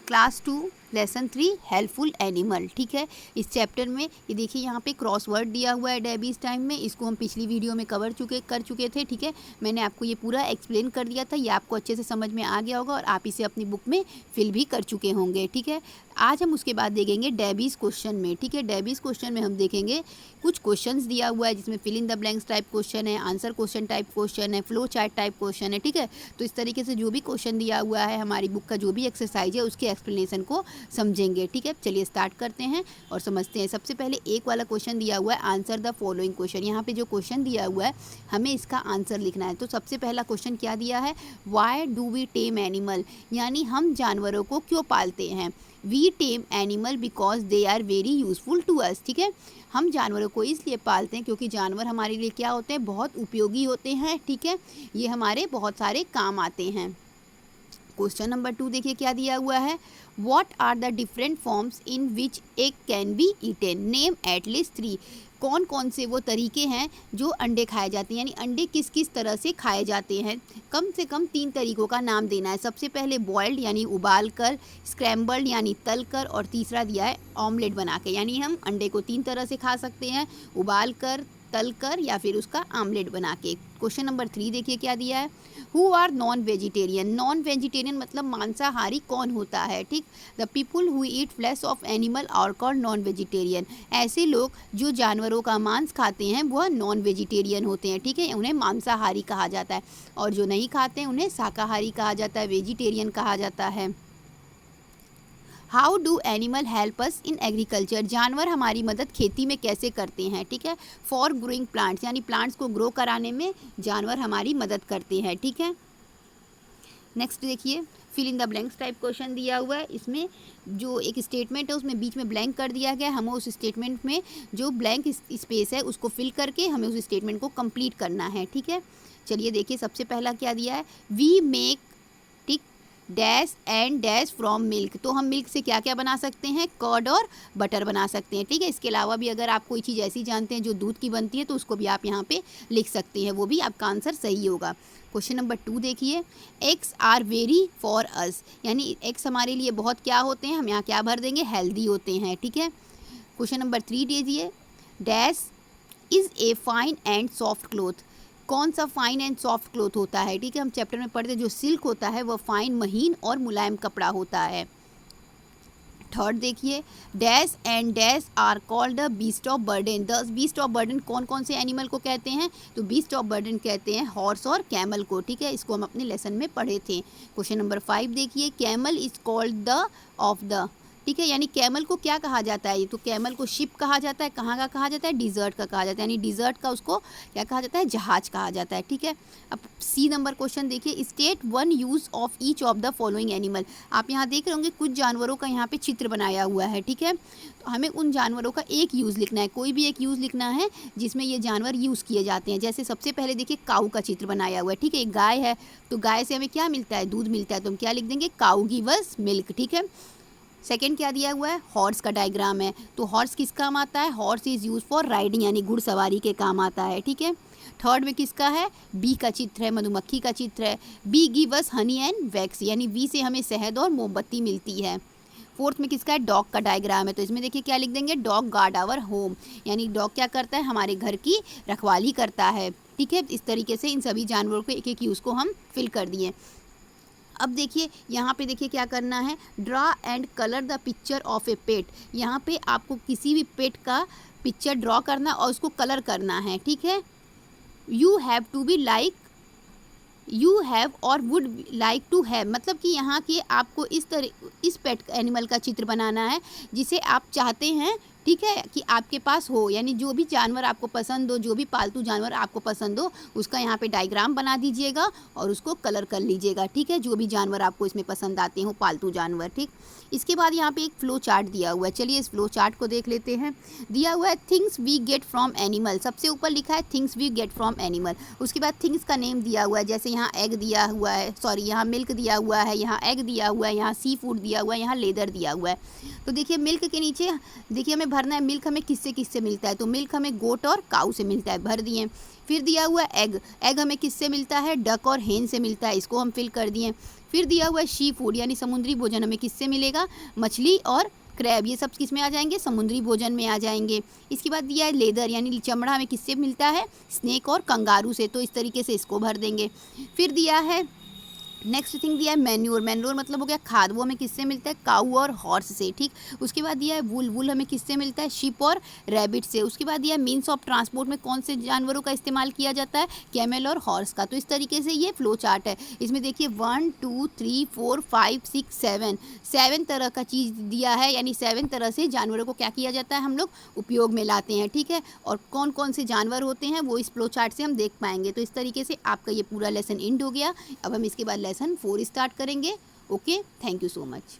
Class 2 lesson 3 helpful animal. ठीक है, इस चैप्टर में ये देखिए यहाँ पे क्रॉसवर्ड दिया हुआ है डेबीज टाइम में, इसको हम पिछली वीडियो में कर चुके थे। ठीक है, मैंने आपको ये पूरा एक्सप्लेन कर दिया था, ये आपको अच्छे से समझ में आ गया होगा और आप इसे अपनी बुक में फिल भी कर चुके होंगे। ठीक है, आज हम उसके बाद देखेंगे डेबीज क्वेश्चन में। ठीक है, डेबीज क्वेश्चन में हम देखेंगे कुछ क्वेश्चंस दिया हुआ है जिसमें fill in the blanks type question है, आंसर क्वेश्चन टाइप क्वेश्चन है, फ्लो चार्ट टाइप क्वेश्चन है। ठीक है, तो इस तरीके से जो भी क्वेश्चन दिया हुआ है हमारी बुक का जो भी एक्सरसाइज है उसके एक्सप्लेनेशन को समझेंगे। ठीक है, चलिए स्टार्ट करते हैं और समझते हैं। सबसे पहले एक वाला क्वेश्चन दिया हुआ है, आंसर द फॉलोइंग क्वेश्चन। यहाँ पे जो क्वेश्चन दिया हुआ है हमें इसका आंसर लिखना है। तो सबसे पहला क्वेश्चन क्या दिया है, why do we tame animal, यानी हम जानवरों को क्यों पालते हैं। We tame animal because they are very useful to us. ठीक है, हम जानवरों को इसलिए पालते हैं क्योंकि जानवर हमारे लिए क्या होते हैं, बहुत उपयोगी होते हैं। ठीक है, ये हमारे बहुत सारे काम आते हैं। क्वेश्चन नंबर 2 देखिए क्या दिया हुआ है, what are the different forms in which egg can be eaten, name at least 3। कौन कौन से वो तरीके हैं जो अंडे खाए जाते हैं, यानी अंडे किस किस तरह से खाए जाते हैं। कम से कम 3 तरीकों का नाम देना है। सबसे पहले बॉइल्ड यानी उबाल कर, स्क्रैम्बल्ड यानी तल कर, और तीसरा दिया है ऑमलेट बना के, यानी हम अंडे को 3 तरह से खा सकते हैं, उबाल कर, तल कर या फिर उसका आमलेट बना के। क्वेश्चन नंबर 3 देखिए क्या दिया है, who are non vegetarian. Non vegetarian मतलब मांसाहारी कौन होता है। ठीक, the people who eat flesh of animal are called non vegetarian. ऐसे लोग जो जानवरों का मांस खाते हैं वह नॉन वेजिटेरियन होते हैं। ठीक है, उन्हें मांसाहारी कहा जाता है, और जो नहीं खाते हैं उन्हें शाकाहारी कहा जाता है, वेजिटेरियन कहा जाता है। How do animal help us in agriculture, जानवर हमारी मदद खेती में कैसे करते हैं। ठीक है, फॉर ग्रोइंग प्लांट्स, यानी प्लांट्स को ग्रो कराने में जानवर हमारी मदद करते हैं। ठीक है, नेक्स्ट देखिए fill in the blanks type question दिया हुआ है। इसमें जो एक स्टेटमेंट है उसमें बीच में ब्लैंक कर दिया गया है, हमें उस स्टेटमेंट में जो ब्लैंक स्पेस है उसको फिल करके हमें उस स्टेटमेंट को कंप्लीट करना है। ठीक है, चलिए देखिए सबसे पहला क्या दिया है, we make dash and dash from milk. तो हम मिल्क से क्या क्या बना सकते हैं, कर्ड और बटर बना सकते हैं। ठीक है, इसके अलावा भी अगर आप कोई चीज़ ऐसी जानते हैं जो दूध की बनती है तो उसको भी आप यहाँ पे लिख सकते हैं, वो भी आपका आंसर सही होगा। क्वेश्चन नंबर 2 देखिए, eggs are very for us, यानी एग्स हमारे लिए बहुत क्या होते हैं, हम यहाँ क्या भर देंगे, हेल्दी होते हैं। ठीक है, क्वेश्चन नंबर 3 दीजिए, dash is a fine and soft cloth. कौन सा फाइन एंड सॉफ्ट क्लोथ होता है। ठीक है, हम चैप्टर में पढ़ते हैं जो सिल्क होता है वह फाइन, महीन और मुलायम कपड़ा होता है। थर्ड देखिए, dash and dash are called the beast of burden. The beast of burden कौन कौन से एनिमल को कहते हैं, तो बीस्ट ऑफ बर्डन कहते हैं हॉर्स और कैमल को। ठीक है, इसको हम अपने लेसन में पढ़े थे। क्वेश्चन नंबर 5 देखिए, camel is called the of the. ठीक है, यानी कैमल को क्या कहा जाता है, तो कैमल को शिप कहा जाता है, कहाँ का कहा जाता है, डिजर्ट का कहा जाता है, यानी डिजर्ट का उसको क्या कहा जाता है, जहाज कहा जाता है। ठीक है, अब सी नंबर क्वेश्चन देखिए, state one use of each of the following animal. आप यहाँ देख रहे होंगे कुछ जानवरों का यहाँ पे चित्र बनाया हुआ है। ठीक है, तो हमें उन जानवरों का एक यूज़ लिखना है, कोई भी एक यूज़ लिखना है जिसमें ये जानवर यूज़ किए जाते हैं। जैसे सबसे पहले देखिए काऊ का चित्र बनाया हुआ है। ठीक है, एक गाय है तो गाय से हमें क्या मिलता है, दूध मिलता है, तो हम क्या लिख देंगे, काऊ गिव अस मिल्क। ठीक है, सेकेंड क्या दिया हुआ है, हॉर्स का डायग्राम है, तो हॉर्स किस काम आता है, horse is use for riding, यानी घुड़सवारी के काम आता है। ठीक है, थर्ड में किसका है, बी का चित्र है, मधुमक्खी का चित्र है, bee give us honey and wax, यानी बी से हमें शहद और मोमबत्ती मिलती है। फोर्थ में किसका है, डॉग का डायग्राम है, तो इसमें देखिए क्या लिख देंगे, डॉग गार्ड आवर होम, यानी डॉग क्या करता है, हमारे घर की रखवाली करता है। ठीक है, इस तरीके से इन सभी जानवरों के एक एक यूज़ को हम फिल कर दिए। अब देखिए यहाँ पे देखिए क्या करना है, draw and colour the picture of a pet. यहाँ पे आपको किसी भी पेट का पिक्चर ड्रॉ करना और उसको कलर करना है। ठीक है, you have to be like you have और वुड लाइक टू हैव, मतलब कि यहाँ के आपको इस पेट एनिमल का चित्र बनाना है जिसे आप चाहते हैं। ठीक है, कि आपके पास हो, यानी जो भी जानवर आपको पसंद हो, जो भी पालतू जानवर आपको पसंद हो उसका यहाँ पे डायग्राम बना दीजिएगा और उसको कलर कर लीजिएगा। ठीक है, जो भी जानवर आपको इसमें पसंद आते हो, पालतू जानवर। ठीक, इसके बाद यहाँ पे एक फ्लो चार्ट दिया हुआ है, चलिए इस फ्लो चार्ट को देख लेते हैं। दिया हुआ है things we get from animal, सबसे ऊपर लिखा है things we get from animal, उसके बाद थिंग्स का नेम दिया हुआ है, जैसे यहाँ एग दिया हुआ है, सॉरी यहाँ मिल्क दिया हुआ है, यहाँ एग दिया हुआ है, यहाँ सी फूड दिया हुआ है, यहाँ लेदर दिया हुआ है। तो देखिए मिल्क के नीचे देखिए हमें भरना है, मिल्क हमें किससे किससे मिलता है, तो मिल्क हमें गोट और काऊ से मिलता है, भर दिए। फिर दिया हुआ एग, एग हमें किससे मिलता है, डक और हेन से मिलता है, इसको हम फिल कर दिए। फिर दिया हुआ है सी फूड यानी समुद्री भोजन हमें किससे मिलेगा, मछली और क्रैब, ये सब किस में आ जाएंगे, समुद्री भोजन में आ जाएंगे। इसके बाद दिया है लेदर यानी चमड़ा हमें किससे मिलता है, स्नेक और कंगारू से, तो इस तरीके से इसको भर देंगे। फिर दिया है नेक्स्ट थिंग दिया है मैन्योर, मैन्योर मतलब हो गया खाद, वो हमें किससे मिलता है, काऊ और हॉर्स से, ठीक। उसके बाद दिया है वूल, वूल हमें किससे मिलता है, शिप और रैबिट से। उसके बाद दिया है मीन्स ऑफ ट्रांसपोर्ट में कौन से जानवरों का इस्तेमाल किया जाता है, कैमल और हॉर्स का। तो इस तरीके से ये फ्लो चार्ट है। इसमें देखिए 1 2 3 4 5 6 7 तरह का चीज़ दिया है, यानी 7 तरह से जानवरों को क्या किया जाता है, हम लोग उपयोग में लाते हैं, ठीक है। और कौन कौन से जानवर होते हैं वो इस फ्लो चार्ट से हम देख पाएंगे। तो इस तरीके से आपका ये पूरा लेसन एंड हो गया। अब हम इसके बाद लेसन 4 स्टार्ट करेंगे। Okay, thank you so much.